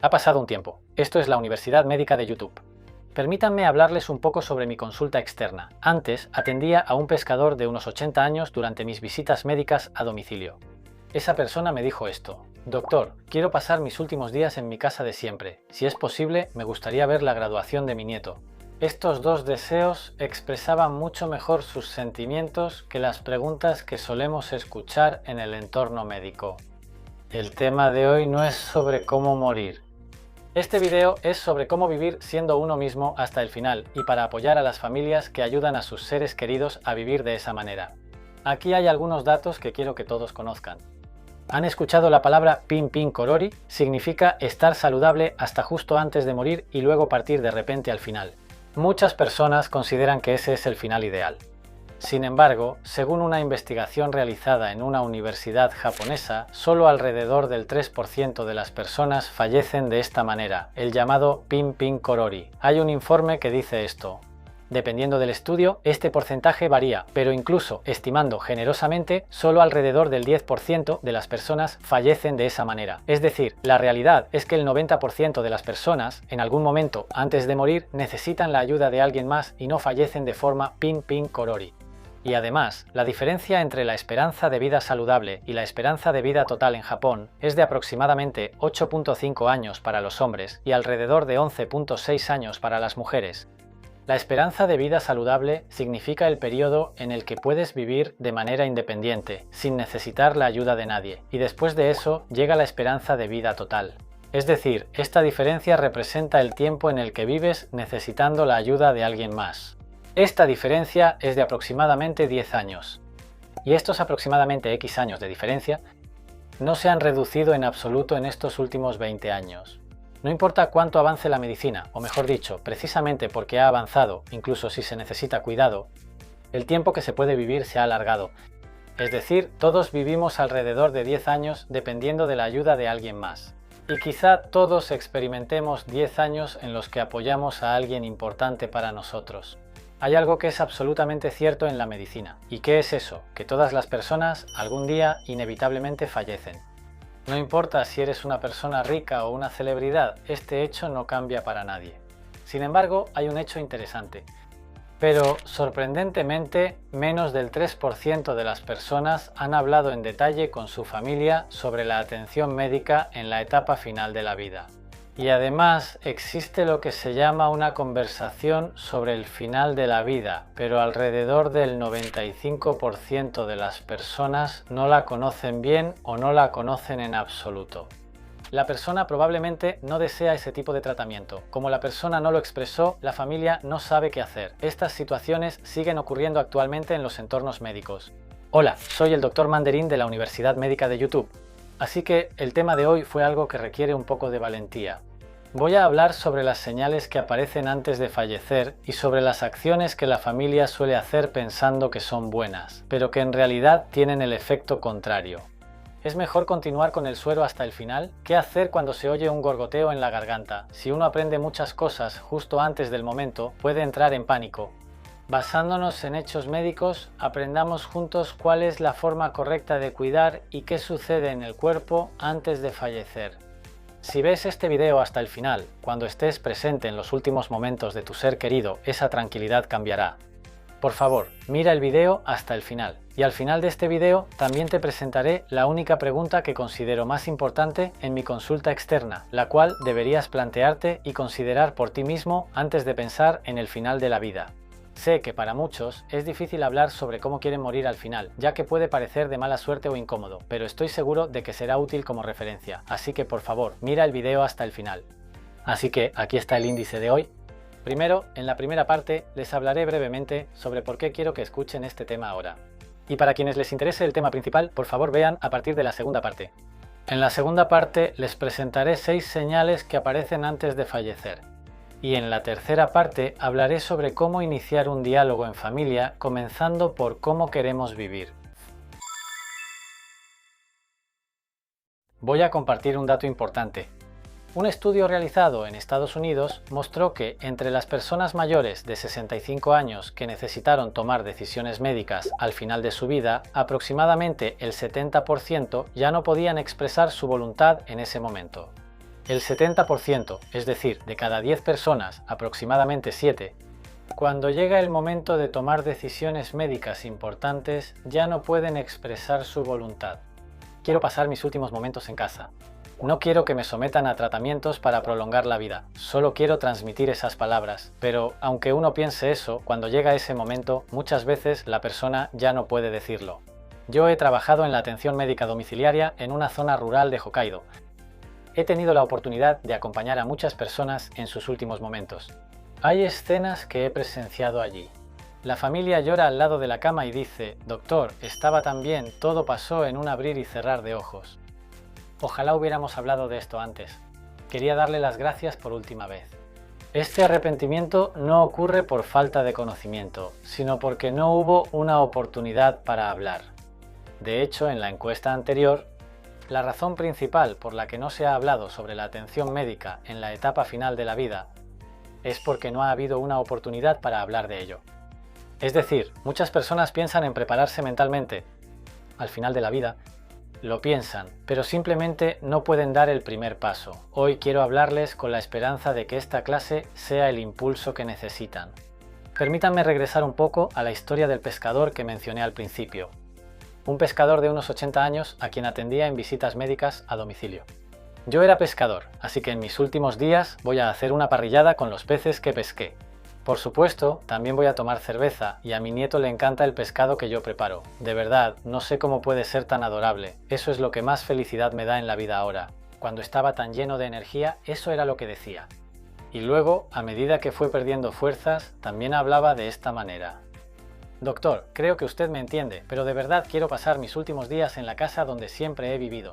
Ha pasado un tiempo. Esto es la Universidad Médica de YouTube. Permítanme hablarles un poco sobre mi consulta externa. Antes atendía a un pescador de unos 80 años durante mis visitas médicas a domicilio. Esa persona me dijo esto: doctor, quiero pasar mis últimos días en mi casa de siempre. Si es posible, me gustaría ver la graduación de mi nieto. Estos dos deseos expresaban mucho mejor sus sentimientos que las preguntas que solemos escuchar en el entorno médico. El tema de hoy no es sobre cómo morir. Este video es sobre cómo vivir siendo uno mismo hasta el final y para apoyar a las familias que ayudan a sus seres queridos a vivir de esa manera. Aquí hay algunos datos que quiero que todos conozcan. ¿Han escuchado la palabra Pin Pin Korori? Significa estar saludable hasta justo antes de morir y luego partir de repente al final. Muchas personas consideran que ese es el final ideal. Sin embargo, según una investigación realizada en una universidad japonesa, solo alrededor del 3% de las personas fallecen de esta manera, el llamado Pin Pin Korori. Hay un informe que dice esto. Dependiendo del estudio, este porcentaje varía, pero incluso estimando generosamente, solo alrededor del 10% de las personas fallecen de esa manera. Es decir, la realidad es que el 90% de las personas, en algún momento antes de morir, necesitan la ayuda de alguien más y no fallecen de forma Pin Pin Korori. Y además, la diferencia entre la esperanza de vida saludable y la esperanza de vida total en Japón es de aproximadamente 8.5 años para los hombres y alrededor de 11.6 años para las mujeres. La esperanza de vida saludable significa el periodo en el que puedes vivir de manera independiente, sin necesitar la ayuda de nadie, y después de eso llega la esperanza de vida total. Es decir, esta diferencia representa el tiempo en el que vives necesitando la ayuda de alguien más. Esta diferencia es de aproximadamente 10 años. Y estos aproximadamente X años de diferencia no se han reducido en absoluto en estos últimos 20 años. No importa cuánto avance la medicina, o mejor dicho, precisamente porque ha avanzado, incluso si se necesita cuidado, el tiempo que se puede vivir se ha alargado. Es decir, todos vivimos alrededor de 10 años dependiendo de la ayuda de alguien más. Y quizá todos experimentemos 10 años en los que apoyamos a alguien importante para nosotros. Hay algo que es absolutamente cierto en la medicina. ¿Y qué es eso? Que todas las personas algún día inevitablemente fallecen. No importa si eres una persona rica o una celebridad, este hecho no cambia para nadie. Sin embargo, hay un hecho interesante. Pero, sorprendentemente, menos del 3% de las personas han hablado en detalle con su familia sobre la atención médica en la etapa final de la vida. Y además existe lo que se llama una conversación sobre el final de la vida, pero alrededor del 95% de las personas no la conocen bien o no la conocen en absoluto. La persona probablemente no desea ese tipo de tratamiento. Como la persona no lo expresó, la familia no sabe qué hacer. Estas situaciones siguen ocurriendo actualmente en los entornos médicos. Hola, soy el Dr. Mandarín de la Universidad Médica de YouTube. Así que el tema de hoy fue algo que requiere un poco de valentía. Voy a hablar sobre las señales que aparecen antes de fallecer y sobre las acciones que la familia suele hacer pensando que son buenas, pero que en realidad tienen el efecto contrario. ¿Es mejor continuar con el suero hasta el final? ¿Qué hacer cuando se oye un gorgoteo en la garganta? Si uno aprende muchas cosas justo antes del momento, puede entrar en pánico. Basándonos en hechos médicos, aprendamos juntos cuál es la forma correcta de cuidar y qué sucede en el cuerpo antes de fallecer. Si ves este video hasta el final, cuando estés presente en los últimos momentos de tu ser querido, esa tranquilidad cambiará. Por favor, mira el video hasta el final. Y al final de este video también te presentaré la única pregunta que considero más importante en mi consulta externa, la cual deberías plantearte y considerar por ti mismo antes de pensar en el final de la vida. Sé que para muchos es difícil hablar sobre cómo quieren morir al final, ya que puede parecer de mala suerte o incómodo, pero estoy seguro de que será útil como referencia, así que por favor, mira el video hasta el final. Así que aquí está el índice de hoy. Primero, en la primera parte, les hablaré brevemente sobre por qué quiero que escuchen este tema ahora. Y para quienes les interese el tema principal, por favor vean a partir de la segunda parte. En la segunda parte les presentaré 6 señales que aparecen antes de fallecer. Y en la tercera parte hablaré sobre cómo iniciar un diálogo en familia, comenzando por cómo queremos vivir. Voy a compartir un dato importante. Un estudio realizado en Estados Unidos mostró que entre las personas mayores de 65 años que necesitaron tomar decisiones médicas al final de su vida, aproximadamente el 70% ya no podían expresar su voluntad en ese momento. El 70%, es decir, de cada 10 personas, aproximadamente 7, cuando llega el momento de tomar decisiones médicas importantes, ya no pueden expresar su voluntad. Quiero pasar mis últimos momentos en casa. No quiero que me sometan a tratamientos para prolongar la vida, solo quiero transmitir esas palabras. Pero, aunque uno piense eso, cuando llega ese momento, muchas veces la persona ya no puede decirlo. Yo he trabajado en la atención médica domiciliaria en una zona rural de Hokkaido. He tenido la oportunidad de acompañar a muchas personas en sus últimos momentos. Hay escenas que he presenciado allí. La familia llora al lado de la cama y dice: «Doctor, estaba tan bien, todo pasó en un abrir y cerrar de ojos». Ojalá hubiéramos hablado de esto antes. Quería darle las gracias por última vez. Este arrepentimiento no ocurre por falta de conocimiento, sino porque no hubo una oportunidad para hablar. De hecho, en la encuesta anterior, la razón principal por la que no se ha hablado sobre la atención médica en la etapa final de la vida es porque no ha habido una oportunidad para hablar de ello. Es decir, muchas personas piensan en prepararse mentalmente al final de la vida, lo piensan, pero simplemente no pueden dar el primer paso. Hoy quiero hablarles con la esperanza de que esta clase sea el impulso que necesitan. Permítanme regresar un poco a la historia del pescador que mencioné al principio. Un pescador de unos 80 años a quien atendía en visitas médicas a domicilio. Yo era pescador, así que en mis últimos días voy a hacer una parrillada con los peces que pesqué. Por supuesto, también voy a tomar cerveza y a mi nieto le encanta el pescado que yo preparo. De verdad, no sé cómo puede ser tan adorable. Eso es lo que más felicidad me da en la vida ahora. Cuando estaba tan lleno de energía, eso era lo que decía. Y luego, a medida que fue perdiendo fuerzas, también hablaba de esta manera. Doctor, creo que usted me entiende, pero de verdad quiero pasar mis últimos días en la casa donde siempre he vivido.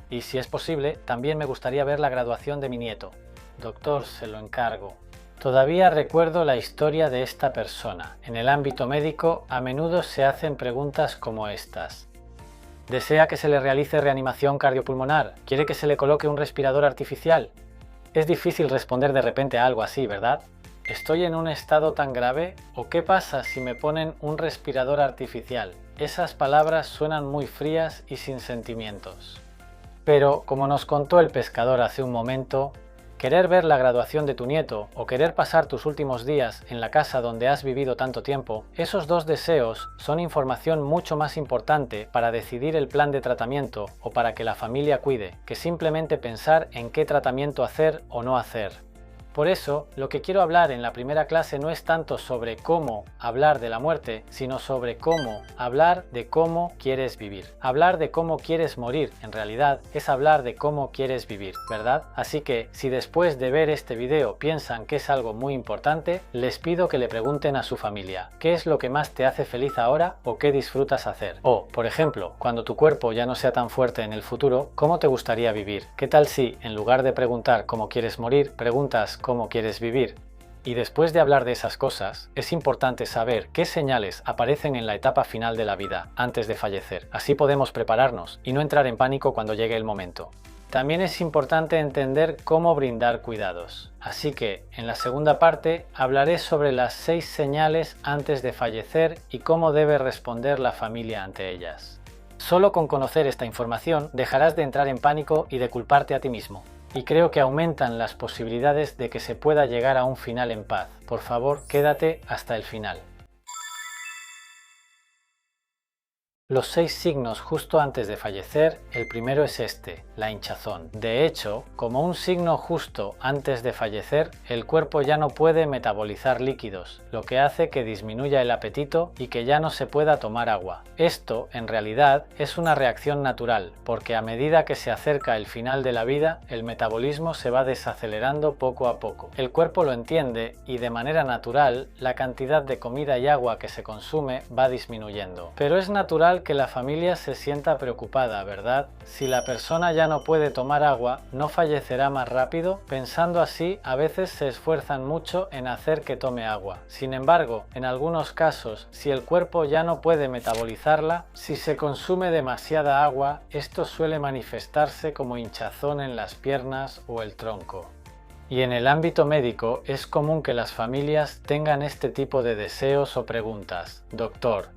Y si es posible, también me gustaría ver la graduación de mi nieto. Doctor, se lo encargo. Todavía recuerdo la historia de esta persona. En el ámbito médico, a menudo se hacen preguntas como estas. ¿Desea que se le realice reanimación cardiopulmonar? ¿Quiere que se le coloque un respirador artificial? Es difícil responder de repente a algo así, ¿verdad? ¿Estoy en un estado tan grave? ¿O qué pasa si me ponen un respirador artificial? Esas palabras suenan muy frías y sin sentimientos. Pero, como nos contó el pescador hace un momento, querer ver la graduación de tu nieto o querer pasar tus últimos días en la casa donde has vivido tanto tiempo, esos dos deseos son información mucho más importante para decidir el plan de tratamiento o para que la familia cuide, que simplemente pensar en qué tratamiento hacer o no hacer. Por eso, lo que quiero hablar en la primera clase no es tanto sobre cómo hablar de la muerte, sino sobre cómo hablar de cómo quieres vivir. Hablar de cómo quieres morir, en realidad, es hablar de cómo quieres vivir, ¿verdad? Así que, si después de ver este video piensan que es algo muy importante, les pido que le pregunten a su familia, ¿qué es lo que más te hace feliz ahora o qué disfrutas hacer? O, por ejemplo, cuando tu cuerpo ya no sea tan fuerte en el futuro, ¿cómo te gustaría vivir? ¿Qué tal si, en lugar de preguntar cómo quieres morir, preguntas cómo quieres vivir? Y después de hablar de esas cosas, es importante saber qué señales aparecen en la etapa final de la vida, antes de fallecer. Así podemos prepararnos y no entrar en pánico cuando llegue el momento. También es importante entender cómo brindar cuidados. Así que, en la segunda parte, hablaré sobre las 6 señales antes de fallecer y cómo debe responder la familia ante ellas. Solo con conocer esta información dejarás de entrar en pánico y de culparte a ti mismo. Y creo que aumentan las posibilidades de que se pueda llegar a un final en paz. Por favor, quédate hasta el final. Los 6 signos justo antes de fallecer, el primero es este, la hinchazón. De hecho, como un signo justo antes de fallecer, el cuerpo ya no puede metabolizar líquidos, lo que hace que disminuya el apetito y que ya no se pueda tomar agua. Esto, en realidad, es una reacción natural, porque a medida que se acerca el final de la vida, el metabolismo se va desacelerando poco a poco. El cuerpo lo entiende y de manera natural, la cantidad de comida y agua que se consume va disminuyendo. Pero es natural que la familia se sienta preocupada, ¿verdad? Si la persona ya no puede tomar agua, ¿no fallecerá más rápido? Pensando así, a veces se esfuerzan mucho en hacer que tome agua. Sin embargo, en algunos casos, si el cuerpo ya no puede metabolizarla, si se consume demasiada agua, esto suele manifestarse como hinchazón en las piernas o el tronco. Y en el ámbito médico es común que las familias tengan este tipo de deseos o preguntas. Doctor,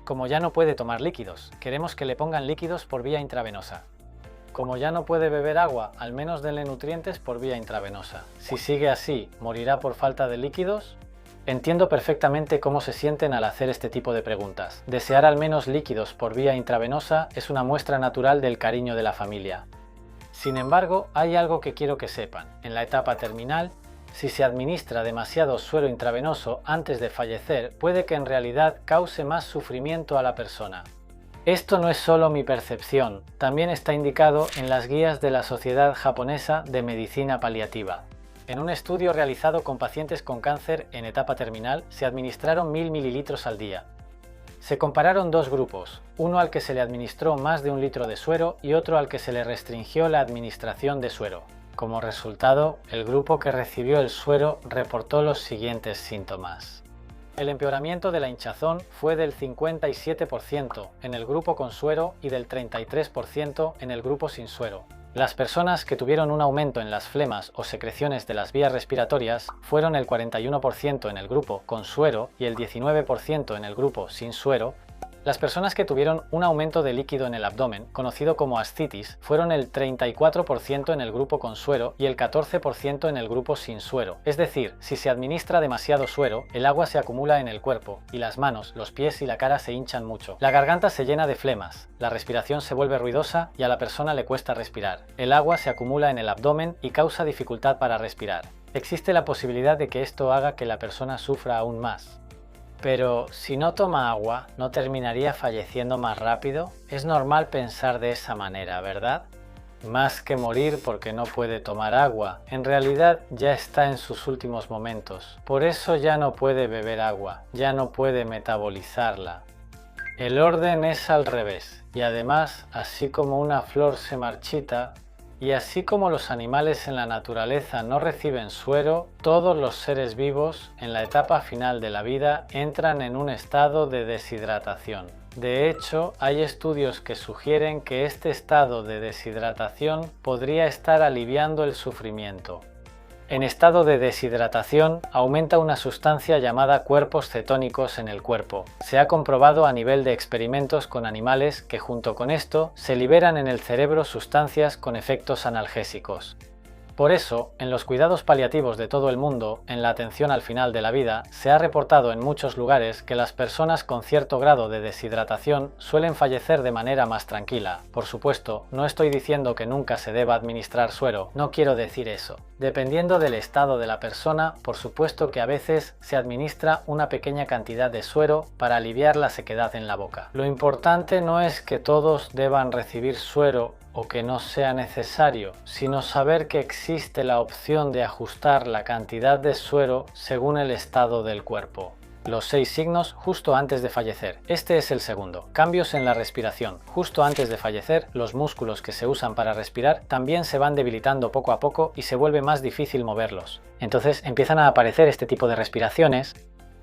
como ya no puede tomar líquidos, queremos que le pongan líquidos por vía intravenosa. Como ya no puede beber agua, al menos denle nutrientes por vía intravenosa. Si sigue así, ¿morirá por falta de líquidos? Entiendo perfectamente cómo se sienten al hacer este tipo de preguntas. Desear al menos líquidos por vía intravenosa es una muestra natural del cariño de la familia. Sin embargo, hay algo que quiero que sepan. En la etapa terminal, si se administra demasiado suero intravenoso antes de fallecer, puede que en realidad cause más sufrimiento a la persona. Esto no es solo mi percepción, también está indicado en las guías de la Sociedad Japonesa de Medicina Paliativa. En un estudio realizado con pacientes con cáncer en etapa terminal, se administraron 1000 mililitros al día. Se compararon dos grupos, uno al que se le administró más de 1 litro de suero y otro al que se le restringió la administración de suero. Como resultado, el grupo que recibió el suero reportó los siguientes síntomas. El empeoramiento de la hinchazón fue del 57% en el grupo con suero y del 33% en el grupo sin suero. Las personas que tuvieron un aumento en las flemas o secreciones de las vías respiratorias fueron el 41% en el grupo con suero y el 19% en el grupo sin suero. Las personas que tuvieron un aumento de líquido en el abdomen, conocido como ascitis, fueron el 34% en el grupo con suero y el 14% en el grupo sin suero. Es decir, si se administra demasiado suero, el agua se acumula en el cuerpo y las manos, los pies y la cara se hinchan mucho. La garganta se llena de flemas, la respiración se vuelve ruidosa y a la persona le cuesta respirar. El agua se acumula en el abdomen y causa dificultad para respirar. Existe la posibilidad de que esto haga que la persona sufra aún más. Pero si no toma agua, ¿no terminaría falleciendo más rápido? Es normal pensar de esa manera, ¿verdad? Más que morir porque no puede tomar agua, en realidad ya está en sus últimos momentos. Por eso ya no puede beber agua, ya no puede metabolizarla. El orden es al revés, y además, así como una flor se marchita, y así como los animales en la naturaleza no reciben suero, todos los seres vivos en la etapa final de la vida entran en un estado de deshidratación. De hecho, hay estudios que sugieren que este estado de deshidratación podría estar aliviando el sufrimiento. En estado de deshidratación aumenta una sustancia llamada cuerpos cetónicos en el cuerpo. Se ha comprobado a nivel de experimentos con animales que junto con esto se liberan en el cerebro sustancias con efectos analgésicos. Por eso, en los cuidados paliativos de todo el mundo, en la atención al final de la vida, se ha reportado en muchos lugares que las personas con cierto grado de deshidratación suelen fallecer de manera más tranquila. Por supuesto, no estoy diciendo que nunca se deba administrar suero, no quiero decir eso. Dependiendo del estado de la persona, por supuesto que a veces se administra una pequeña cantidad de suero para aliviar la sequedad en la boca. Lo importante no es que todos deban recibir suero o que no sea necesario, sino saber que existe la opción de ajustar la cantidad de suero según el estado del cuerpo. Los 6 signos justo antes de fallecer. Este es el segundo. Cambios en la respiración. Justo antes de fallecer, los músculos que se usan para respirar también se van debilitando poco a poco y se vuelve más difícil moverlos. Entonces empiezan a aparecer este tipo de respiraciones.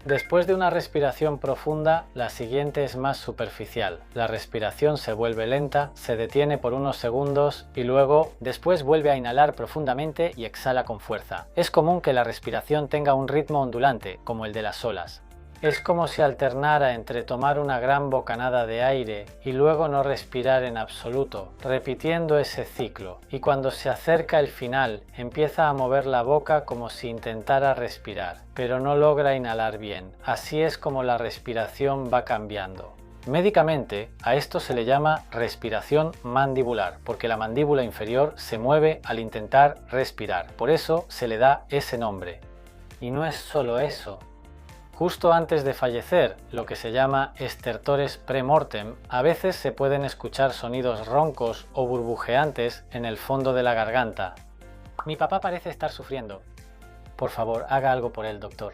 Después de una respiración profunda, la siguiente es más superficial. La respiración se vuelve lenta, se detiene por unos segundos y luego, después vuelve a inhalar profundamente y exhala con fuerza. Es común que la respiración tenga un ritmo ondulante, como el de las olas. Es como si alternara entre tomar una gran bocanada de aire y luego no respirar en absoluto, repitiendo ese ciclo. Y cuando se acerca el final, empieza a mover la boca como si intentara respirar, pero no logra inhalar bien. Así es como la respiración va cambiando. Médicamente, a esto se le llama respiración mandibular, porque la mandíbula inferior se mueve al intentar respirar. Por eso se le da ese nombre. Y no es solo eso. Justo antes de fallecer, lo que se llama estertores pre-mortem, a veces se pueden escuchar sonidos roncos o burbujeantes en el fondo de la garganta. Mi papá parece estar sufriendo. Por favor, haga algo por él, doctor.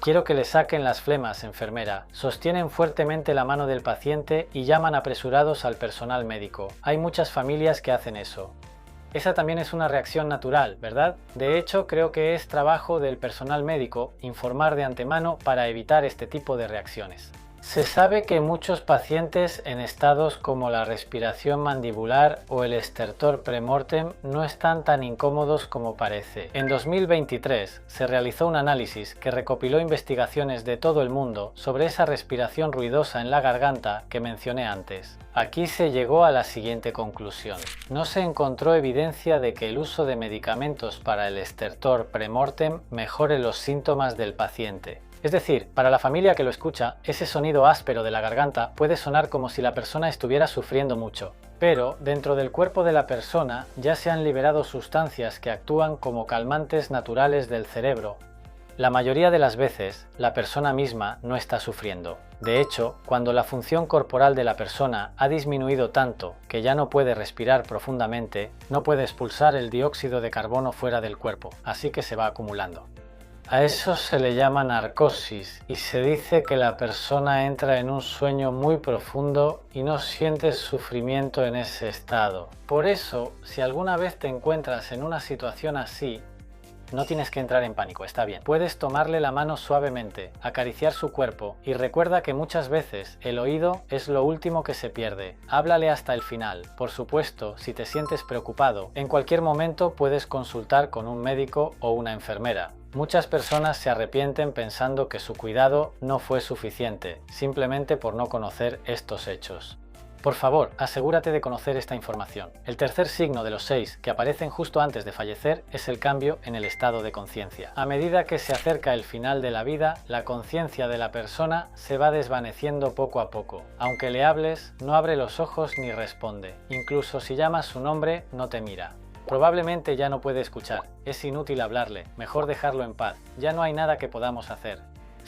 Quiero que le saquen las flemas, enfermera. Sostienen fuertemente la mano del paciente y llaman apresurados al personal médico. Hay muchas familias que hacen eso. Esa también es una reacción natural, ¿verdad? De hecho, creo que es trabajo del personal médico informar de antemano para evitar este tipo de reacciones. Se sabe que muchos pacientes en estados como la respiración mandibular o el estertor premortem no están tan incómodos como parece. En 2023 se realizó un análisis que recopiló investigaciones de todo el mundo sobre esa respiración ruidosa en la garganta que mencioné antes. Aquí se llegó a la siguiente conclusión. No se encontró evidencia de que el uso de medicamentos para el estertor premortem mejore los síntomas del paciente. Es decir, para la familia que lo escucha, ese sonido áspero de la garganta puede sonar como si la persona estuviera sufriendo mucho. Pero dentro del cuerpo de la persona ya se han liberado sustancias que actúan como calmantes naturales del cerebro. La mayoría de las veces, la persona misma no está sufriendo. De hecho, cuando la función corporal de la persona ha disminuido tanto que ya no puede respirar profundamente, no puede expulsar el dióxido de carbono fuera del cuerpo, así que se va acumulando. A eso se le llama narcosis y se dice que la persona entra en un sueño muy profundo y no siente sufrimiento en ese estado. Por eso, si alguna vez te encuentras en una situación así, no tienes que entrar en pánico, está bien. Puedes tomarle la mano suavemente, acariciar su cuerpo y recuerda que muchas veces el oído es lo último que se pierde. Háblale hasta el final. Por supuesto, si te sientes preocupado, en cualquier momento puedes consultar con un médico o una enfermera. Muchas personas se arrepienten pensando que su cuidado no fue suficiente, simplemente por no conocer estos hechos. Por favor, asegúrate de conocer esta información. El tercer signo de los 6 que aparecen justo antes de fallecer es el cambio en el estado de conciencia. A medida que se acerca el final de la vida, la conciencia de la persona se va desvaneciendo poco a poco. Aunque le hables, no abre los ojos ni responde. Incluso si llamas su nombre, no te mira. Probablemente ya no puede escuchar, es inútil hablarle, mejor dejarlo en paz, ya no hay nada que podamos hacer.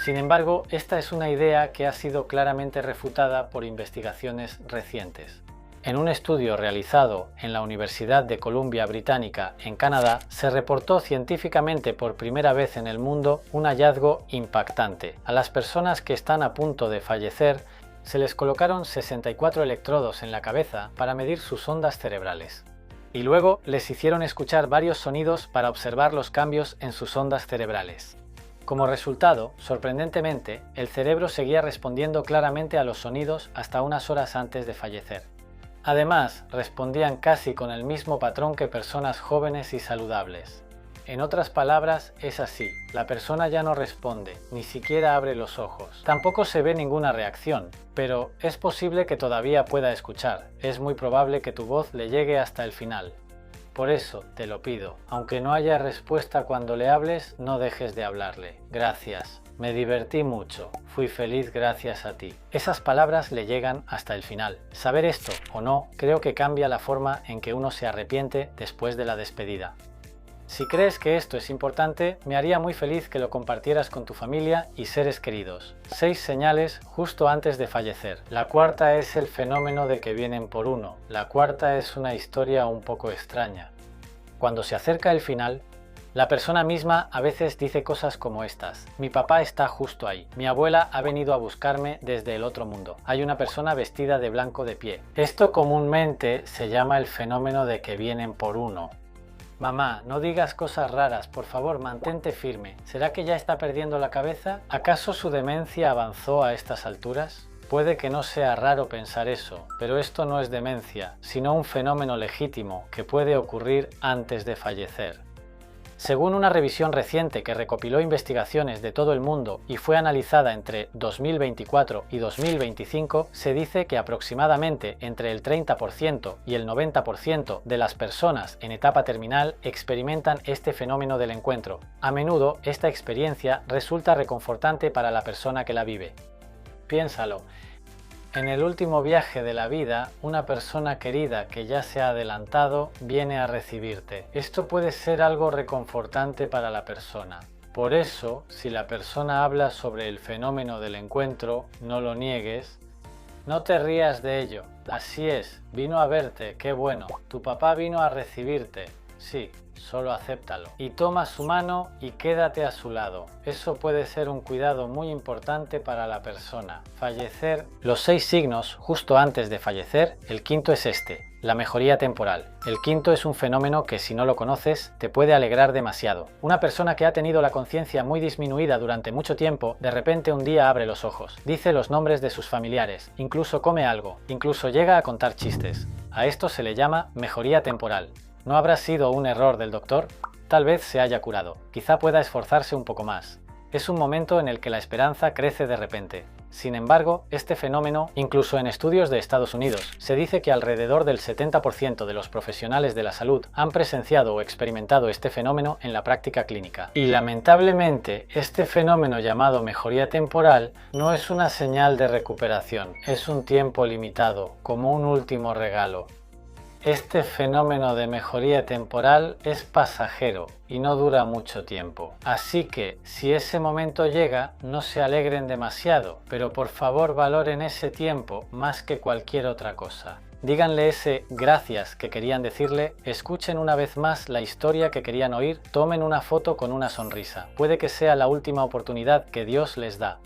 Sin embargo, esta es una idea que ha sido claramente refutada por investigaciones recientes. En un estudio realizado en la Universidad de Columbia Británica en Canadá, se reportó científicamente por primera vez en el mundo un hallazgo impactante. A las personas que están a punto de fallecer, se les colocaron 64 electrodos en la cabeza para medir sus ondas cerebrales. Y luego les hicieron escuchar varios sonidos para observar los cambios en sus ondas cerebrales. Como resultado, sorprendentemente, el cerebro seguía respondiendo claramente a los sonidos hasta unas horas antes de fallecer. Además, respondían casi con el mismo patrón que personas jóvenes y saludables. En otras palabras, es así, la persona ya no responde, ni siquiera abre los ojos. Tampoco se ve ninguna reacción, pero es posible que todavía pueda escuchar, es muy probable que tu voz le llegue hasta el final. Por eso, te lo pido, aunque no haya respuesta cuando le hables, no dejes de hablarle. Gracias, me divertí mucho, fui feliz gracias a ti. Esas palabras le llegan hasta el final. Saber esto o no, creo que cambia la forma en que uno se arrepiente después de la despedida. Si crees que esto es importante, me haría muy feliz que lo compartieras con tu familia y seres queridos. 6 señales justo antes de fallecer. La cuarta es el fenómeno de que vienen por uno. La cuarta es una historia un poco extraña. Cuando se acerca el final, la persona misma a veces dice cosas como estas. Mi papá está justo ahí. Mi abuela ha venido a buscarme desde el otro mundo. Hay una persona vestida de blanco de pie. Esto comúnmente se llama el fenómeno de que vienen por uno. Mamá, no digas cosas raras, por favor, mantente firme. ¿Será que ya está perdiendo la cabeza? ¿Acaso su demencia avanzó a estas alturas? Puede que no sea raro pensar eso, pero esto no es demencia, sino un fenómeno legítimo que puede ocurrir antes de fallecer. Según una revisión reciente que recopiló investigaciones de todo el mundo y fue analizada entre 2024 y 2025, se dice que aproximadamente entre el 30% y el 90% de las personas en etapa terminal experimentan este fenómeno del encuentro. A menudo, esta experiencia resulta reconfortante para la persona que la vive. Piénsalo. En el último viaje de la vida, una persona querida que ya se ha adelantado viene a recibirte. Esto puede ser algo reconfortante para la persona. Por eso, si la persona habla sobre el fenómeno del encuentro, no lo niegues. No te rías de ello. Así es, vino a verte, qué bueno. Tu papá vino a recibirte. Sí, solo acéptalo. Y toma su mano y quédate a su lado. Eso puede ser un cuidado muy importante para la persona. Fallecer. Los 6 signos justo antes de fallecer, el quinto es este. La mejoría temporal. El quinto es un fenómeno que, si no lo conoces, te puede alegrar demasiado. Una persona que ha tenido la conciencia muy disminuida durante mucho tiempo, de repente un día abre los ojos, dice los nombres de sus familiares, incluso come algo, incluso llega a contar chistes. A esto se le llama mejoría temporal. ¿No habrá sido un error del doctor? Tal vez se haya curado, quizá pueda esforzarse un poco más. Es un momento en el que la esperanza crece de repente. Sin embargo, este fenómeno, incluso en estudios de Estados Unidos, se dice que alrededor del 70% de los profesionales de la salud han presenciado o experimentado este fenómeno en la práctica clínica. Y lamentablemente, este fenómeno llamado mejoría temporal no es una señal de recuperación, es un tiempo limitado, como un último regalo. Este fenómeno de mejoría temporal es pasajero y no dura mucho tiempo. Así que, si ese momento llega, no se alegren demasiado, pero por favor valoren ese tiempo más que cualquier otra cosa. Díganle ese gracias que querían decirle, escuchen una vez más la historia que querían oír, tomen una foto con una sonrisa. Puede que sea la última oportunidad que Dios les da.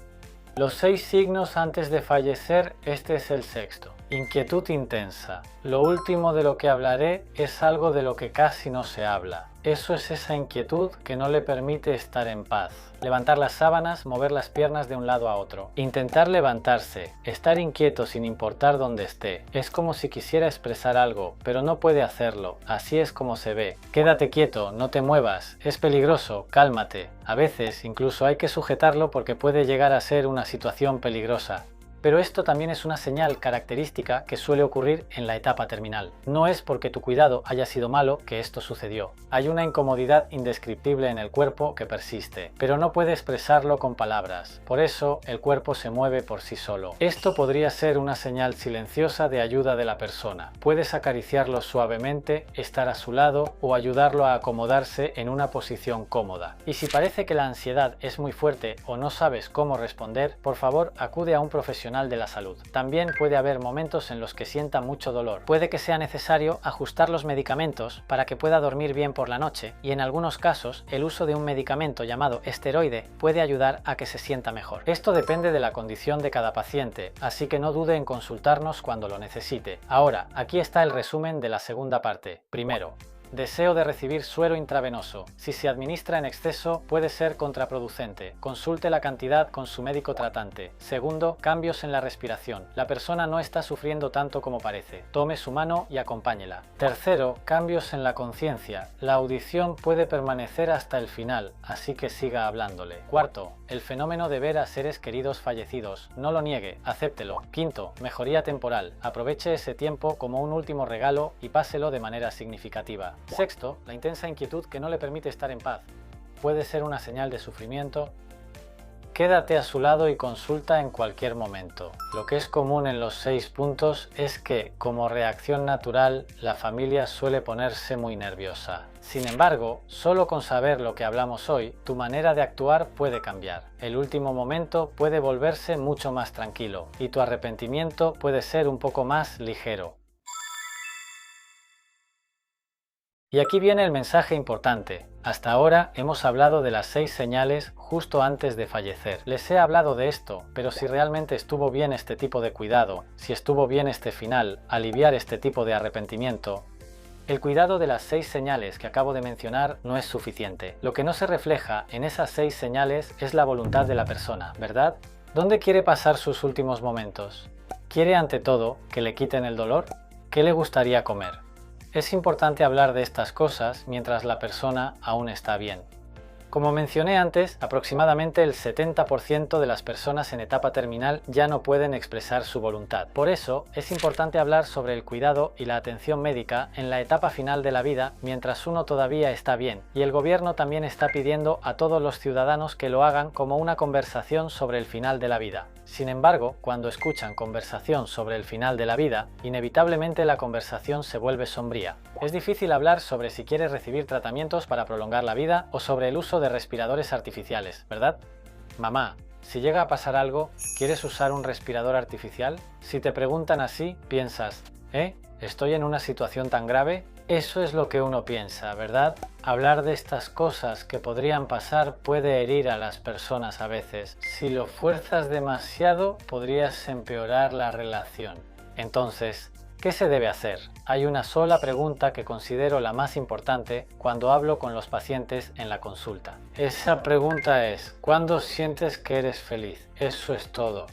Los 6 signos antes de fallecer, este es el sexto. Inquietud intensa. Lo último de lo que hablaré es algo de lo que casi no se habla. Eso es esa inquietud que no le permite estar en paz. Levantar las sábanas, mover las piernas de un lado a otro. Intentar levantarse, estar inquieto sin importar dónde esté. Es como si quisiera expresar algo, pero no puede hacerlo. Así es como se ve. Quédate quieto, no te muevas. Es peligroso, cálmate. A veces incluso hay que sujetarlo porque puede llegar a ser una situación peligrosa. Pero esto también es una señal característica que suele ocurrir en la etapa terminal. No es porque tu cuidado haya sido malo que esto sucedió. Hay una incomodidad indescriptible en el cuerpo que persiste, pero no puede expresarlo con palabras. Por eso el cuerpo se mueve por sí solo. Esto podría ser una señal silenciosa de ayuda de la persona. Puedes acariciarlo suavemente, estar a su lado o ayudarlo a acomodarse en una posición cómoda. Y si parece que la ansiedad es muy fuerte o no sabes cómo responder, por favor acude a un profesional de la salud. También puede haber momentos en los que sienta mucho dolor. Puede que sea necesario ajustar los medicamentos para que pueda dormir bien por la noche y en algunos casos el uso de un medicamento llamado esteroide puede ayudar a que se sienta mejor. Esto depende de la condición de cada paciente, así que no dude en consultarnos cuando lo necesite. Ahora, aquí está el resumen de la segunda parte. Primero, deseo de recibir suero intravenoso. Si se administra en exceso, puede ser contraproducente. Consulte la cantidad con su médico tratante. Segundo, cambios en la respiración. La persona no está sufriendo tanto como parece. Tome su mano y acompáñela. Tercero, cambios en la conciencia. La audición puede permanecer hasta el final, así que siga hablándole. Cuarto, el fenómeno de ver a seres queridos fallecidos. No lo niegue, acéptelo. Quinto, mejoría temporal. Aproveche ese tiempo como un último regalo y páselo de manera significativa. Sexto, la intensa inquietud que no le permite estar en paz. Puede ser una señal de sufrimiento. Quédate a su lado y consulta en cualquier momento. Lo que es común en los 6 puntos es que, como reacción natural, la familia suele ponerse muy nerviosa. Sin embargo, solo con saber lo que hablamos hoy, tu manera de actuar puede cambiar. El último momento puede volverse mucho más tranquilo y tu arrepentimiento puede ser un poco más ligero. Y aquí viene el mensaje importante. Hasta ahora hemos hablado de las 6 señales justo antes de fallecer. Les he hablado de esto, pero si realmente estuvo bien este tipo de cuidado, si estuvo bien este final, aliviar este tipo de arrepentimiento, el cuidado de las 6 señales que acabo de mencionar no es suficiente. Lo que no se refleja en esas 6 señales es la voluntad de la persona, ¿verdad? ¿Dónde quiere pasar sus últimos momentos? ¿Quiere ante todo que le quiten el dolor? ¿Qué le gustaría comer? Es importante hablar de estas cosas mientras la persona aún está bien. Como mencioné antes, aproximadamente el 70% de las personas en etapa terminal ya no pueden expresar su voluntad. Por eso, es importante hablar sobre el cuidado y la atención médica en la etapa final de la vida mientras uno todavía está bien. Y el gobierno también está pidiendo a todos los ciudadanos que lo hagan como una conversación sobre el final de la vida. Sin embargo, cuando escuchan conversación sobre el final de la vida, inevitablemente la conversación se vuelve sombría. Es difícil hablar sobre si quieres recibir tratamientos para prolongar la vida o sobre el uso de respiradores artificiales, ¿verdad? Mamá, si llega a pasar algo, ¿quieres usar un respirador artificial? Si te preguntan así, piensas, ¿estoy en una situación tan grave? Eso es lo que uno piensa, ¿verdad? Hablar de estas cosas que podrían pasar puede herir a las personas a veces. Si lo fuerzas demasiado, podrías empeorar la relación. Entonces, ¿Qué se debe hacer? Hay una sola pregunta que considero la más importante cuando hablo con los pacientes en la consulta. Esa pregunta es: ¿cuándo sientes que eres feliz? Eso es todo.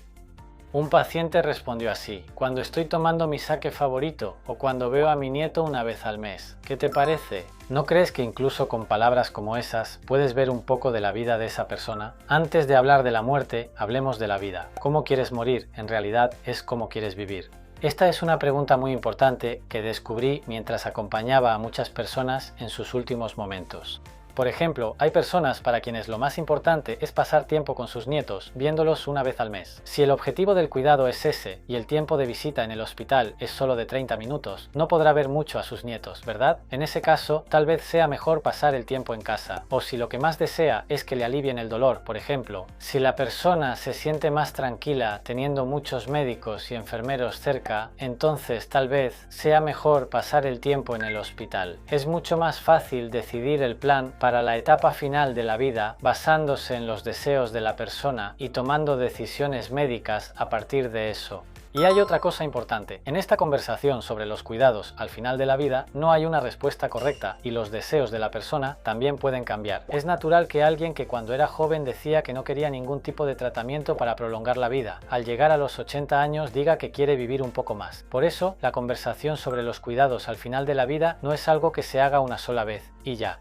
Un paciente respondió así: cuando estoy tomando mi sake favorito o cuando veo a mi nieto una vez al mes. ¿Qué te parece? ¿No crees que incluso con palabras como esas puedes ver un poco de la vida de esa persona? Antes de hablar de la muerte, hablemos de la vida. ¿Cómo quieres morir? En realidad es cómo quieres vivir. Esta es una pregunta muy importante que descubrí mientras acompañaba a muchas personas en sus últimos momentos. Por ejemplo, hay personas para quienes lo más importante es pasar tiempo con sus nietos, viéndolos una vez al mes. Si el objetivo del cuidado es ese y el tiempo de visita en el hospital es solo de 30 minutos, no podrá ver mucho a sus nietos, ¿verdad? En ese caso, tal vez sea mejor pasar el tiempo en casa. O si lo que más desea es que le alivien el dolor, por ejemplo, si la persona se siente más tranquila teniendo muchos médicos y enfermeros cerca, entonces tal vez sea mejor pasar el tiempo en el hospital. Es mucho más fácil decidir el plan para la etapa final de la vida basándose en los deseos de la persona y tomando decisiones médicas a partir de eso. Y hay otra cosa importante. En esta conversación sobre los cuidados al final de la vida no hay una respuesta correcta y los deseos de la persona también pueden cambiar. Es natural que alguien que cuando era joven decía que no quería ningún tipo de tratamiento para prolongar la vida, al llegar a los 80 años diga que quiere vivir un poco más. Por eso, la conversación sobre los cuidados al final de la vida no es algo que se haga una sola vez y ya.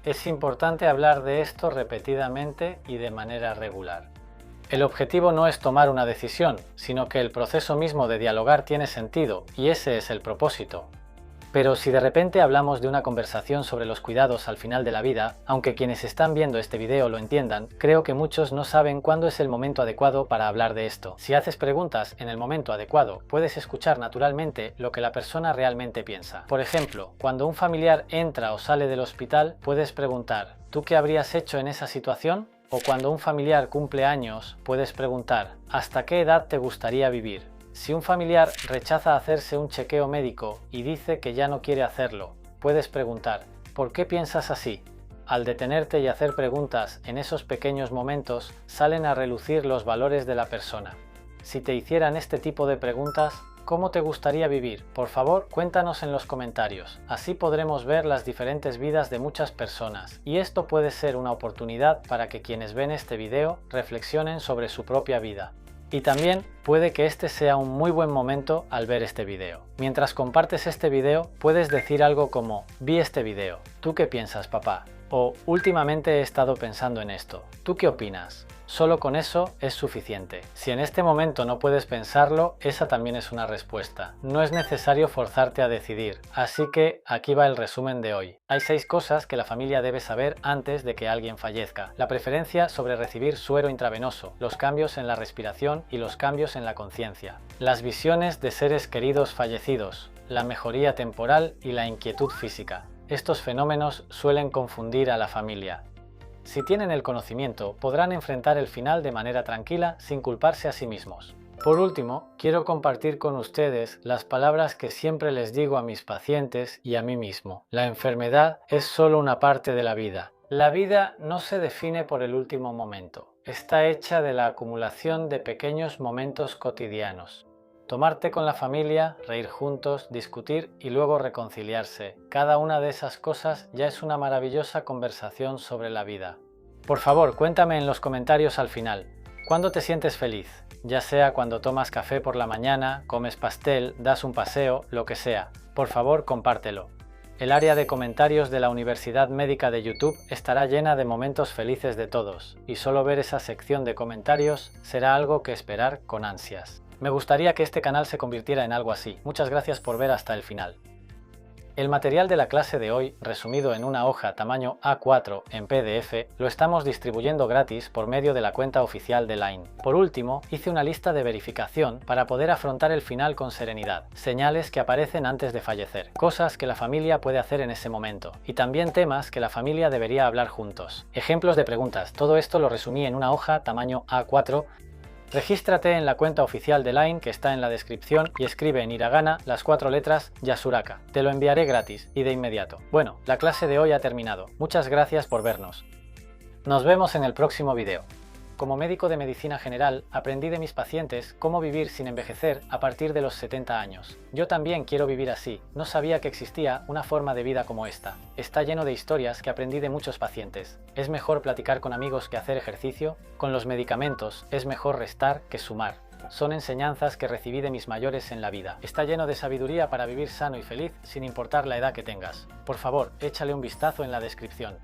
Es importante hablar de esto repetidamente y de manera regular. El objetivo no es tomar una decisión, sino que el proceso mismo de dialogar tiene sentido, y ese es el propósito. Pero si de repente hablamos de una conversación sobre los cuidados al final de la vida, aunque quienes están viendo este video lo entiendan, creo que muchos no saben cuándo es el momento adecuado para hablar de esto. Si haces preguntas en el momento adecuado, puedes escuchar naturalmente lo que la persona realmente piensa. Por ejemplo, cuando un familiar entra o sale del hospital, puedes preguntar: ¿tú qué habrías hecho en esa situación? O cuando un familiar cumple años, puedes preguntar: ¿hasta qué edad te gustaría vivir? Si un familiar rechaza hacerse un chequeo médico y dice que ya no quiere hacerlo, puedes preguntar: ¿por qué piensas así? Al detenerte y hacer preguntas en esos pequeños momentos, salen a relucir los valores de la persona. Si te hicieran este tipo de preguntas: ¿cómo te gustaría vivir? Por favor, cuéntanos en los comentarios. Así podremos ver las diferentes vidas de muchas personas. Y esto puede ser una oportunidad para que quienes ven este video reflexionen sobre su propia vida. Y también puede que este sea un muy buen momento al ver este video. Mientras compartes este video, puedes decir algo como: vi este video, ¿tú qué piensas, papá? O últimamente he estado pensando en esto, ¿tú qué opinas? Solo con eso es suficiente. Si en este momento no puedes pensarlo, esa también es una respuesta. No es necesario forzarte a decidir. Así que aquí va el resumen de hoy. Hay 6 cosas que la familia debe saber antes de que alguien fallezca. La preferencia sobre recibir suero intravenoso, los cambios en la respiración y los cambios en la conciencia, las visiones de seres queridos fallecidos, la mejoría temporal y la inquietud física. Estos fenómenos suelen confundir a la familia. Si tienen el conocimiento, podrán enfrentar el final de manera tranquila sin culparse a sí mismos. Por último, quiero compartir con ustedes las palabras que siempre les digo a mis pacientes y a mí mismo. La enfermedad es solo una parte de la vida. La vida no se define por el último momento. Está hecha de la acumulación de pequeños momentos cotidianos. Tomar té con la familia, reír juntos, discutir y luego reconciliarse. Cada una de esas cosas ya es una maravillosa conversación sobre la vida. Por favor, cuéntame en los comentarios al final: ¿cuándo te sientes feliz? Ya sea cuando tomas café por la mañana, comes pastel, das un paseo, lo que sea. Por favor, compártelo. El área de comentarios de la Universidad Médica de YouTube estará llena de momentos felices de todos, y solo ver esa sección de comentarios será algo que esperar con ansias. Me gustaría que este canal se convirtiera en algo así. Muchas gracias por ver hasta el final. El material de la clase de hoy, resumido en una hoja tamaño A4 en PDF, lo estamos distribuyendo gratis por medio de la cuenta oficial de Line. Por último, hice una lista de verificación para poder afrontar el final con serenidad, señales que aparecen antes de fallecer, cosas que la familia puede hacer en ese momento, y también temas que la familia debería hablar juntos. Ejemplos de preguntas, todo esto lo resumí en una hoja tamaño A4. Regístrate en la cuenta oficial de Line que está en la descripción y escribe en hiragana las 4 letras Yasuraka. Te lo enviaré gratis y de inmediato. Bueno, la clase de hoy ha terminado. Muchas gracias por vernos. Nos vemos en el próximo video. Como médico de medicina general, aprendí de mis pacientes cómo vivir sin envejecer a partir de los 70 años. Yo también quiero vivir así. No sabía que existía una forma de vida como esta. Está lleno de historias que aprendí de muchos pacientes. Es mejor platicar con amigos que hacer ejercicio. Con los medicamentos es mejor restar que sumar. Son enseñanzas que recibí de mis mayores en la vida. Está lleno de sabiduría para vivir sano y feliz sin importar la edad que tengas. Por favor, échale un vistazo en la descripción.